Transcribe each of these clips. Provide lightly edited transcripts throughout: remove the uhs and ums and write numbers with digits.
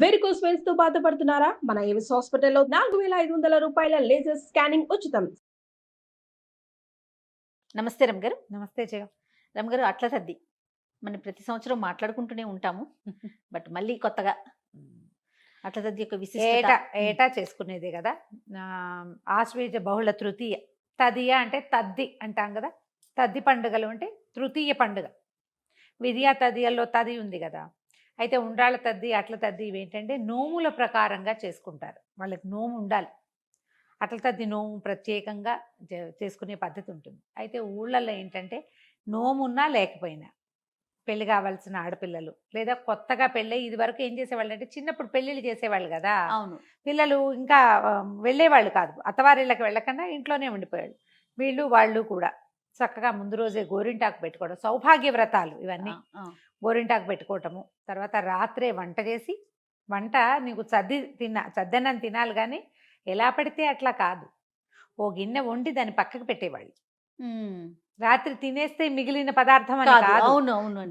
Varicose veins తో బాధపడుతున్నారా? మన ఏవిస్ హాస్పిటల్లో 4500 రూపాయల లేజర్ స్కానింగ్ ఉచితం. నమస్తే రమగారు. నమస్తే జయ. రమగారు, అట్ల తద్ది మనం ప్రతి సంవత్సరం మాట్లాడుకుంటూనే ఉంటాము. బట్ మళ్ళీ కొత్తగా అట్ల తద్ది యొక్క విశిష్టత ఏటా చేసుకునేదే కదా. ఆశ్వేజ బహుళ తృతీయ, తదియ అంటే తద్ది అంటాం కదా. తద్ది పండుగలు అంటే తృతీయ పండుగ. విద్యా తదియల్లో తది ఉంది కదా. అయితే ఉండ్రాళ్ళ తద్ది, అట్ల తద్ది ఇవేంటంటే నోముల ప్రకారంగా చేసుకుంటారు. వాళ్ళకి నోము ఉండాలి. అట్ల తద్ది నోము ప్రత్యేకంగా చేసుకునే పద్ధతి ఉంటుంది. అయితే ఊళ్ళల్లో ఏంటంటే నోమున్నా లేకపోయినా పెళ్లి కావాల్సిన ఆడపిల్లలు లేదా కొత్తగా పెళ్ళి ఇది వరకు ఏం చేసేవాళ్ళు అంటే చిన్నప్పుడు పెళ్ళిళ్ళు చేసేవాళ్ళు కదా. అవును, పిల్లలు ఇంకా వెళ్ళేవాళ్ళు కాదు, అత్తవారిళ్ళకి వెళ్ళకుండా ఇంట్లోనే ఉండిపోయాడు. వీళ్ళు వాళ్ళు కూడా చక్కగా ముందు రోజే గోరింటాకు పెట్టుకోవడం, సౌభాగ్య వ్రతాలు ఇవన్నీ. గోరింటాకు పెట్టుకోవటము, తర్వాత రాత్రే వంట చేసి, వంట నీకు చద్దన్నం తినాలి కానీ ఎలా పడితే అట్లా కాదు. ఓ గిన్నె వండి దాన్ని పక్కకు పెట్టేవాళ్ళు. రాత్రి తినేస్తే మిగిలిన పదార్థం అని కాదు.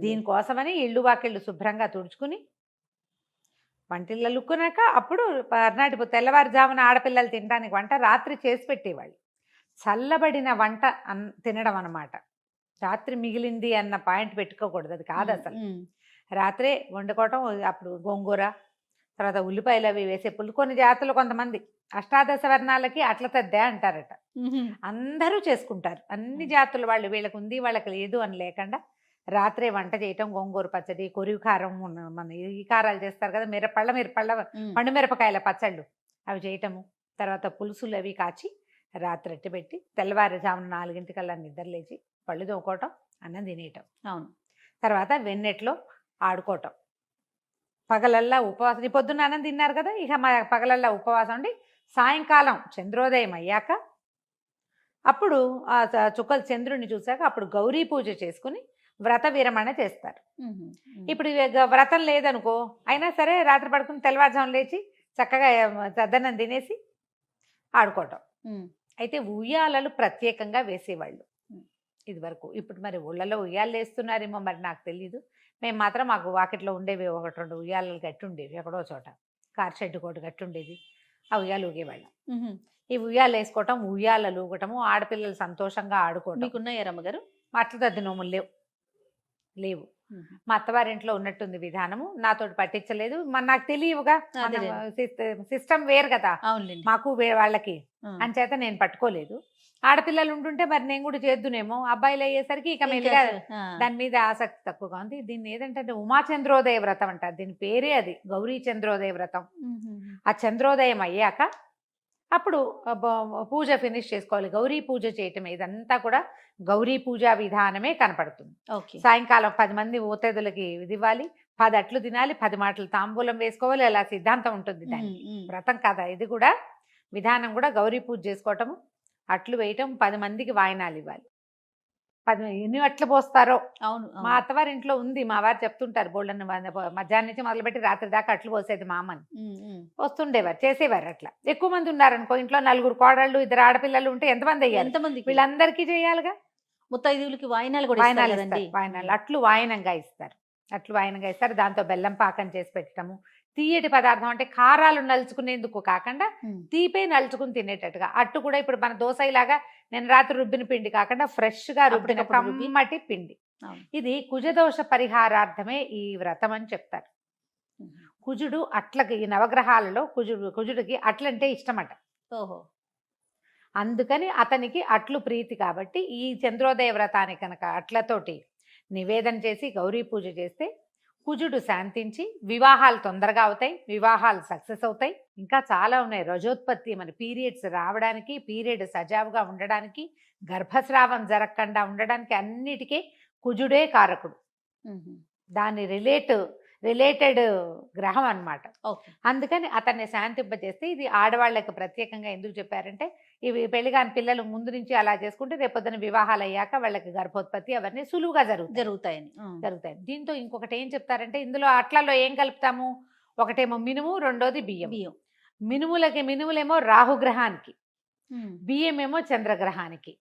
దీనికోసమని ఇళ్ళు వాకిళ్ళు శుభ్రంగా తుడుచుకుని వంటిళ్ళు అల్లుకున్నాక అప్పుడు పర్నాటి తెల్లవారుజామున ఆడపిల్లలు తినడానికి వంట రాత్రి చేసి పెట్టేవాళ్ళు. చల్లబడిన వంట తినడం అన్నమాట. రాత్రి మిగిలింది అన్న పాయింట్ పెట్టుకోకూడదు, అది కాదు అసలు. రాత్రే వండుకోవటం. అప్పుడు గోంగూర, తర్వాత ఉల్లిపాయలు అవి వేసే కొన్ని జాతులు కొంతమంది అష్టాదశ వర్ణాలకి అట్ల తద్దే అంటారట. అందరూ చేసుకుంటారు, అన్ని జాతుల వాళ్ళు. వీళ్ళకి ఉంది వాళ్ళకి లేదు అని లేకుండా రాత్రే వంట చేయటం. గోంగూర పచ్చడి, కొరివి కారం, మన ఈ కారాలు చేస్తారు కదా, పండు మిరపకాయల పచ్చళ్ళు అవి చేయటము. తర్వాత పులుసులు అవి కాచి రాత్రి పెట్టి తెల్లవారుజామున 4 నిద్రలేచి పళ్ళు తోముకోవటం, అన్నం తినేయటం. అవును. తర్వాత వెన్నెట్లో ఆడుకోవటం. పగలల్లా ఉపవాసం. పొద్దున్న అన్నం తిన్నారు కదా, ఇక పగలల్లా ఉపవాసం ఉండి సాయంకాలం చంద్రోదయం అయ్యాక అప్పుడు ఆ చుక్కల చంద్రుడిని చూశాక అప్పుడు గౌరీ పూజ చేసుకుని వ్రత విరమణ చేస్తారు. ఇప్పుడు వ్రతం లేదనుకో, అయినా సరే రాత్రి పడుకుని తెల్లవారుజామున లేచి చక్కగా చద్దన్నం తినేసి ఆడుకోవటం. అయితే ఉయ్యాలలు ప్రత్యేకంగా వేసేవాళ్ళు ఇది వరకు. ఇప్పుడు మరి ఊళ్ళలో ఉయ్యాలు వేస్తున్నారేమో మరి నాకు తెలీదు. మేము మాత్రం మాకు వాకిట్లో ఉండేవి 1-2 ఉయ్యాలలు గట్టి ఉండేవి, ఎక్కడో చోట కార్ షెడ్ కోటి గట్టి ఉండేది. ఆ ఉయ్యాలు ఊగేవాళ్ళం. ఈ ఉయ్యాలు వేసుకోవటం, ఉయ్యాలలు ఊగటము, ఆడపిల్లలు సంతోషంగా ఆడుకోవటం. మీకున్నాయా రమ్మగారు? అట్ల తద్ది నోములు లేవు. మా అత్తవారింట్లో ఉన్నట్టుంది విధానము, నాతోటి పట్టించలేదు. నాకు తెలియవుగా, సిస్టమ్ వేరు కదా మాకు వాళ్ళకి, అంచేత నేను పట్టుకోలేదు. ఆడపిల్లలు ఉంటుంటే మరి నేను కూడా చేద్దునేమో. అబ్బాయిలు అయ్యేసరికి ఇక మెల్లిగా దాని మీద ఆసక్తి తక్కువగా ఉంది. దీన్ని ఏదంటే ఉమాచంద్రోదయ వ్రతం అంటారు. దీని పేరే అది, గౌరీ చంద్రోదయ వ్రతం. ఆ చంద్రోదయం అయ్యాక అప్పుడు పూజ ఫినిష్ చేసుకోవాలి. గౌరీ పూజ చేయటం ఇదంతా కూడా గౌరీ పూజా విధానమే కనపడుతుంది. సాయంకాలం 10 మంది ఊతేదులకి ఇది ఇవ్వాలి, 10 అట్లు తినాలి, 10 మాటలు తాంబూలం వేసుకోవాలి. అలా సిద్ధాంతం ఉంటుంది దాన్ని. వ్రతం కదా ఇది కూడా, విధానం కూడా గౌరీ పూజ చేసుకోవటము, అట్లు వేయటం, 10 మందికి వాయినాలు ఇవ్వాలి. 10 ఎన్ని అట్లు పోస్తారో. అవును, మా అత్తవారి ఇంట్లో ఉంది, మా వారు చెప్తుంటారు, బోళ్ళని మధ్యాహ్నం నుంచి మొదలుపెట్టి రాత్రి దాకా అట్లు పోసేది మా అమ్మని. వస్తుండేవారు, చేసేవారు. అట్లా ఎక్కువ మంది ఉన్నారనుకో, ఇంట్లో 4 కోడళ్ళు 2 ఆడపిల్లలు ఉంటే ఎంతమంది అయ్యారు? వీళ్ళందరికీ చేయాలిగా. ముత్తైదువులకి వాయినాలు కూడా వాయినాలు అట్లు వాయనంగా ఇస్తారు. అట్లు వాయనంగా ఇస్తారు. దాంతో బెల్లం పాకం చేసి పెట్టడము. తీయటి పదార్థం అంటే కారాలు నలుచుకునేందుకు కాకుండా తీపే నలుచుకుని తినేటట్టుగా. అట్టు కూడా ఇప్పుడు మన దోసలాగా నేను రాత్రి రుబ్బిన పిండి కాకుండా ఫ్రెష్ గా రుబ్బిన కమ్మటి పిండి. ఇది కుజదోష పరిహారార్థమే ఈ వ్రతం అని చెప్తారు. కుజుడు అట్లకి, ఈ నవగ్రహాలలో కుజుడికి అట్లంటే ఇష్టమట. ఓహో. అందుకని అతనికి అట్లు ప్రీతి. కాబట్టి ఈ చంద్రోదయ వ్రతాన్ని కనుక అట్లతోటి నివేదన చేసి గౌరీ పూజ చేస్తే కుజుడు శాంతించి వివాహాలు తొందరగా అవుతాయి, వివాహాలు సక్సెస్ అవుతాయి. ఇంకా చాలా ఉన్నాయి. రజోత్పత్తి, మన పీరియడ్స్ రావడానికి, పీరియడ్ సజావుగా ఉండడానికి, గర్భస్రావం జరగకుండా ఉండడానికి అన్నిటికీ కుజుడే కారకుడు. దాని రిలేటెడ్ గ్రహం అన్నమాట. అందుకని అతన్ని శాంతింపజేస్తే, ఇది ఆడవాళ్ళకి ప్రత్యేకంగా ఎందుకు చెప్పారంటే, ఇవి పెళ్లిగాని పిల్లలు ముందు నుంచి అలా చేసుకుంటే రేపొద్దున వివాహాలు అయ్యాక వాళ్ళకి గర్భోత్పత్తి అవన్నీ సులువుగా జరుగుతాయి. దీంతో ఇంకొకటి ఏం చెప్తారంటే, ఇందులో అట్లలో ఏం కలుపుతాము? ఒకటేమో మినుము, రెండోది బియ్యం. మినుములేమో రాహుగ్రహానికి, బియ్యం ఏమో చంద్రగ్రహానికి.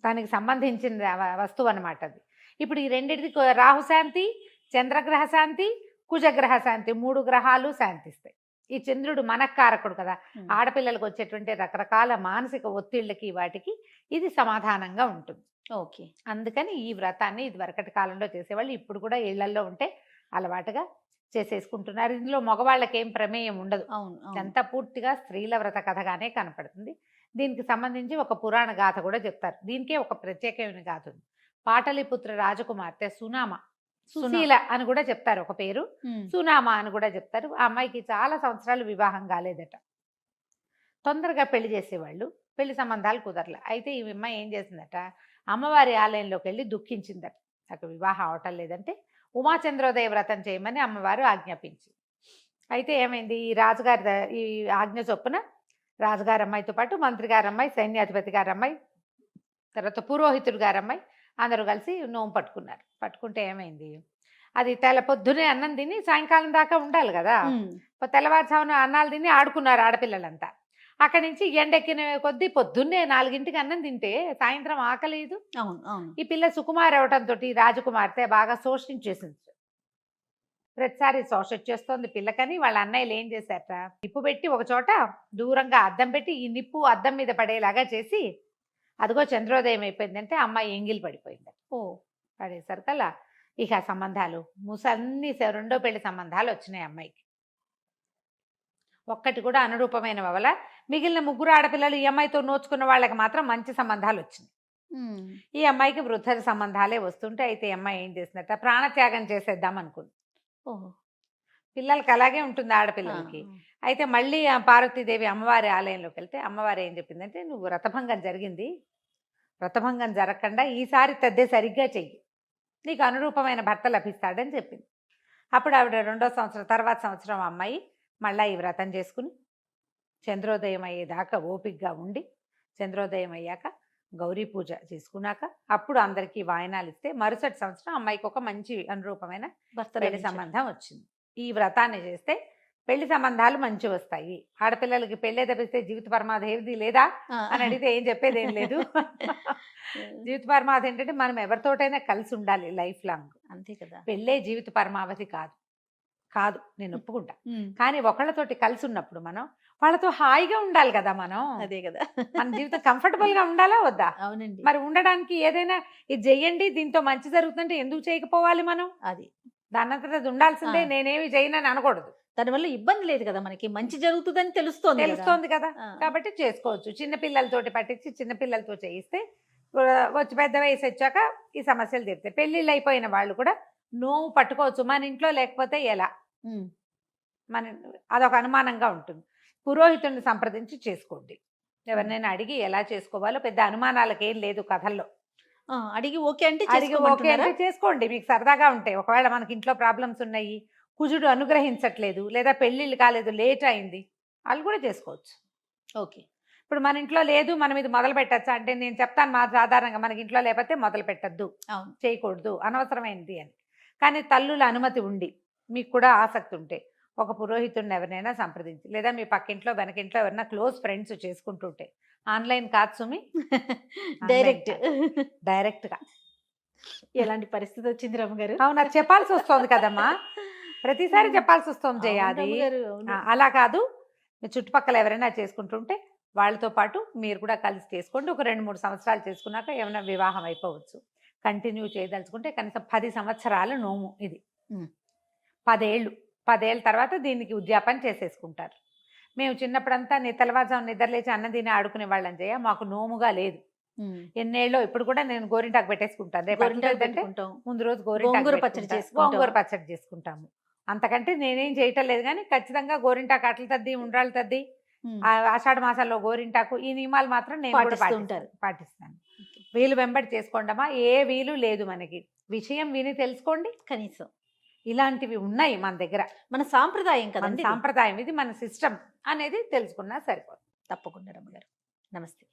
దానికి సంబంధించిన వస్తువు అనమాట అది. ఇప్పుడు ఈ రెండింటికి రాహు శాంతి, చంద్రగ్రహ శాంతి, కుజగ్రహ శాంతి, 3 గ్రహాలు శాంతిస్తాయి. ఈ చంద్రుడు మనక్కారకుడు కదా, ఉమ్. ఆడపిల్లలకు వచ్చేటువంటి రకరకాల మానసిక ఒత్తిళ్ళకి వాటికి ఇది సమాధానంగా ఉంటుంది. ఓకే. అందుకని ఈ వ్రతాన్ని ఇది వరకటి కాలంలో చేసేవాళ్ళు ఇప్పుడు కూడా ఇళ్లల్లో ఉంటే అలవాటుగా చేసేసుకుంటున్నారు. ఇందులో మగవాళ్ళకి ఏం ప్రమేయం ఉండదు. అవును, అవును. ఇదంతా పూర్తిగా స్త్రీల వ్రత కథగానే కనపడుతుంది. దీనికి సంబంధించి ఒక పురాణ గాథ కూడా చెప్తారు. దీనికే ఒక ప్రత్యేకమైన గాథ ఉంది. పాటలిపుత్ర రాజకుమార్తె సునామ, సుశీల అని కూడా చెప్తారు ఒక పేరు, ఉమ్. సునామ అని కూడా చెప్తారు. ఆ అమ్మాయికి చాలా సంవత్సరాలు వివాహం కాలేదట. తొందరగా పెళ్లి చేసేవాళ్ళు, పెళ్లి సంబంధాలు కుదరలే. అయితే ఈ అమ్మాయి ఏం చేసిందట, అమ్మవారి ఆలయంలోకి వెళ్ళి దుఃఖించిందట. నాకు వివాహం అవటం లేదంటే ఉమాచంద్రోదయ వ్రతం చేయమని అమ్మవారు ఆజ్ఞాపించింది. అయితే ఏమైంది, ఈ రాజుగారి ఈ ఆజ్ఞ చొప్పున రాజుగారి అమ్మాయితో పాటు మంత్రి గారి అమ్మాయి, సైన్యాధిపతి గారి అమ్మాయి, తర్వాత పురోహితుడు గారి అమ్మాయి అందరూ కలిసి నోము పట్టుకున్నారు. పట్టుకుంటే ఏమైంది, అది పొద్దునే అన్నం తిని సాయంకాలం దాకా ఉండాలి కదా, ఉమ్. తెల్లవారుజామున అన్నాలు తిని ఆడుకున్నారు ఆడపిల్లలంతా. అక్కడి నుంచి ఎండెక్కిన కొద్దీ పొద్దున్నే 4ంటికి అన్నం తింటే సాయంత్రం ఆకలేదు. అవును, అవును. ఈ పిల్ల సుకుమారి అవటంతో రాజకుమార్తె బాగా శోషించేసింది. ప్రతిసారి శోషించేస్తోంది పిల్లకని వాళ్ళ అన్నయ్యలు ఏం చేశారట, నిప్పు పెట్టి ఒక చోట దూరంగా అద్దం పెట్టి ఈ నిప్పు అద్దం మీద పడేలాగా చేసి, అదిగో చంద్రోదయం అయిపోయిందంటే అమ్మాయి ఎంగిలి పడిపోయింది. ఓ. పడేసరికల్లా ఇక సంబంధాలు అన్ని రెండో పెళ్లి సంబంధాలు వచ్చినాయి అమ్మాయికి. ఒక్కటి కూడా అనురూపమైన వల్ల మిగిలిన 3 ఆడపిల్లలు ఈ అమ్మాయితో నోచుకున్న వాళ్ళకి మాత్రం మంచి సంబంధాలు వచ్చినాయి. ఉమ్. ఈ అమ్మాయికి వృద్ధ సంబంధాలే వస్తుంటే, అయితే ఈ అమ్మాయి ఏం చేసిందట, ప్రాణత్యాగం చేసేద్దాం అనుకుంది. ఓహో. పిల్లలకి అలాగే ఉంటుంది ఆడపిల్లలకి. అయితే మళ్ళీ ఆ పార్వతీదేవి అమ్మవారి ఆలయంలోకి వెళ్తే అమ్మవారు ఏం చెప్పిందంటే, నువ్వు వ్రతభంగం జరిగింది, వ్రతభంగం జరగకుండా ఈసారి తద్దే సరిగ్గా చెయ్యి, నీకు అనురూపమైన భర్త లభిస్తాడని చెప్పింది. అప్పుడు ఆవిడ 2వ సంవత్సరం తర్వాత సంవత్సరం అమ్మాయి మళ్ళీ ఈ వ్రతం చేసుకుని చంద్రోదయం అయ్యేదాకా ఓపికగా ఉండి, చంద్రోదయం అయ్యాక గౌరీ పూజ చేసుకున్నాక అప్పుడు అందరికీ వాయనాలు ఇస్తే మరుసటి సంవత్సరం అమ్మాయికి ఒక మంచి అనురూపమైన పెళ్లి సంబంధం వచ్చింది. ఈ వ్రతాన్ని చేస్తే పెళ్లి సంబంధాలు మంచి వస్తాయి. ఆడపిల్లలకి పెళ్ళే తప్పిస్తే జీవిత పరమాధి ఏది లేదా అని అడిగితే ఏం చెప్పేది ఏం లేదు. జీవిత పరమావధి ఏంటంటే మనం ఎవరితోటైనా కలిసి ఉండాలి లైఫ్ లాంగ్, అంతే కదా. పెళ్ళే జీవిత పరమావధి కాదు, నేను ఒప్పుకుంటా. కానీ ఒకళ్ళతోటి కలిసి ఉన్నప్పుడు మనం వాళ్ళతో హాయిగా ఉండాలి కదా, మనం అదే కదా. మన జీవితం కంఫర్టబుల్ గా ఉండాలా వద్దా? అవునండి. మరి ఉండడానికి ఏదైనా ఇది చెయ్యండి దీంతో మంచి జరుగుతుందంటే ఎందుకు చేయకపోవాలి మనం? అది దానంతట అది ఉండాల్సిందే, నేనేమి చేయనని అనకూడదు. దానివల్ల ఇబ్బంది లేదు కదా, మనకి మంచి జరుగుతుందని తెలుస్తోంది కదా, కాబట్టి చేసుకోవచ్చు. చిన్నపిల్లలతోటి పట్టించి చిన్నపిల్లలతో చేయిస్తే వచ్చి పెద్ద వయసు వచ్చాక ఈ సమస్యలు తీరుతాయి. పెళ్ళిళ్ళు అయిపోయిన వాళ్ళు కూడా నోము పట్టుకోవచ్చు, మన ఇంట్లో లేకపోతే ఎలా, మన అదొక అనుమానంగా ఉంటుంది. పురోహితుడిని సంప్రదించి చేసుకోండి. ఎవరినైనా అడిగి ఎలా చేసుకోవాలో పెద్ద అనుమానాలకు ఏం లేదు కథల్లో. అడిగి ఓకే అంటే చేసుకోండి, మీకు సరదాగా ఉంటాయి. ఒకవేళ మనకి ఇంట్లో ప్రాబ్లమ్స్ ఉన్నాయి, కుజుడు అనుగ్రహించట్లేదు, లేదా పెళ్ళిళ్ళు కాలేదు, లేట్ అయింది, వాళ్ళు కూడా చేసుకోవచ్చు. ఓకే. ఇప్పుడు మన ఇంట్లో లేదు, మనం ఇది మొదలు పెట్టచ్చా అంటే నేను చెప్తాను, మా సాధారణంగా మనకి ఇంట్లో లేకపోతే మొదలు పెట్టద్దు, చేయకూడదు, అనవసరమైనది అని. కానీ తల్లుల అనుమతి ఉండి మీకు కూడా ఆసక్తి ఉంటే ఒక పురోహితుడిని ఎవరినైనా సంప్రదించి, లేదా మీ పక్కింట్లో వెనకింట్లో ఎవరైనా క్లోజ్ ఫ్రెండ్స్ చేసుకుంటుంటే, ఆన్లైన్ కాదు సుమి, డైరెక్ట్గా. ఎలాంటి పరిస్థితి వచ్చింది రమ్మగారు? అవును, అది చెప్పాల్సి వస్తుంది కదమ్మా, ప్రతిసారి చెప్పాల్సి వస్తుంది చేయాలి. అలా కాదు, మీ చుట్టుపక్కల ఎవరైనా చేసుకుంటుంటే వాళ్ళతో పాటు మీరు కూడా కలిసి చేసుకోండి. ఒక 2-3 సంవత్సరాలు చేసుకున్నాక ఏమైనా వివాహం అయిపోవచ్చు. కంటిన్యూ చేయదలుచుకుంటే కనీసం 10 సంవత్సరాల నోము ఇది. 10 ఏళ్ళ తర్వాత దీనికి ఉద్యాపన చేసేసుకుంటారు. మేము చిన్నప్పుడంతా తెల్లవారుజాము నిద్రలేచి అన్నం తిని ఆడుకునే వాళ్ళని చేయ, మాకు నోముగా లేదు. ఎన్నేళ్ళో ఇప్పుడు కూడా నేను గోరింటాకు పెట్టేసుకుంటాను. రేపు ముందు రోజు గోంగూర పచ్చడి చేసుకుంటాము. అంతకంటే నేనేం చేయటం లేదు, కానీ ఖచ్చితంగా గోరింటాకు అట్ల తద్ది, ఉండ్రాళ్ళ తద్ది, ఆషాఢ మాసాల్లో గోరింటాకు, ఈ నియమాలు మాత్రం నేను కూడా పాటిస్తాను. వీలు వెంబడి చేసుకోండమా, ఏ వీలు లేదు మనకి. విషయం విని తెలుసుకోండి, కనీసం ఇలాంటివి ఉన్నాయి మన దగ్గర, మన సాంప్రదాయం కదండి, సాంప్రదాయం ఇది, మన సిస్టమ్ అనేది తెలుసుకున్నా సరిపోతుంది. తప్పకుండా రమ్మగారు. నమస్తే.